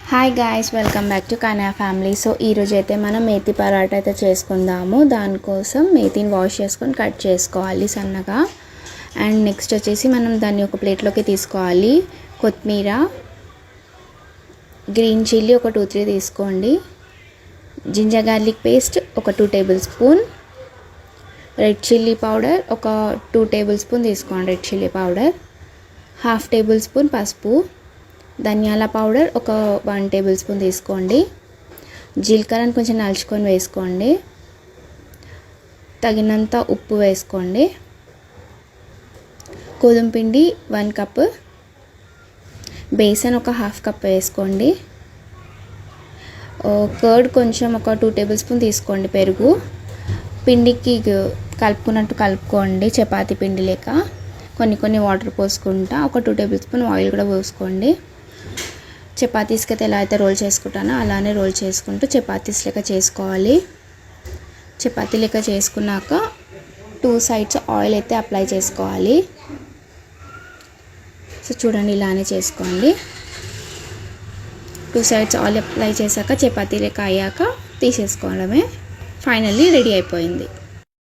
Hi guys, welcome back to కానా family. So ఈరోజు అయితే మనం మేతి పరాటా అయితే చేసుకుందాము. దానికోసం మేతిని వాష్ చేసుకొని కట్ చేసుకోవాలి సన్నగా. అండ్ నెక్స్ట్ వచ్చేసి మనం దాన్ని ఒక ప్లేట్లోకి తీసుకోవాలి. కొత్తిమీర, గ్రీన్ చిల్లీ ఒక 2-3 తీసుకోండి. జింజర్ గార్లిక్ పేస్ట్ ఒక 2 table spoon, red chilli powder ఒక 2 టేబుల్ స్పూన్ తీసుకోండి. Red chilli powder, 1/2 table spoon పసుపు, ధనియాల పౌడర్ ఒక 1 టేబుల్ స్పూన్ తీసుకోండి. జీలకర్రని కొంచెం నలుచుకొని వేసుకోండి. తగినంత ఉప్పు వేసుకోండి. గోధుమ పిండి 1 కప్, బేసన్ ఒక 1/2 కప్ వేసుకోండి. కర్డ్ కొంచెం ఒక 2 టేబుల్ స్పూన్ తీసుకోండి. పెరుగు పిండికి కలుపుకున్నట్టు కలుపుకోండి, చపాతీ పిండి లేక. కొన్ని వాటర్ పోసుకుంటా ఒక 2 టేబుల్ స్పూన్ ఆయిల్ కూడా పోసుకోండి. చపాతీస్కి అయితే ఎలా అయితే రోల్ చేసుకుంటానో అలానే రోల్ చేసుకుంటూ చపాతీస్ లెక్క చేసుకోవాలి. చపాతీ లెక్క చేసుకున్నాక 2 సైడ్స్ ఆయిల్ అయితే అప్లై చేసుకోవాలి. సో చూడండి, ఇలానే చేసుకోండి. 2 సైడ్స్ ఆయిల్ అప్లై చేశాక చపాతీ లెక్క అయ్యాక తీసేసుకోవడమే. ఫైనల్లీ రెడీ అయిపోయింది.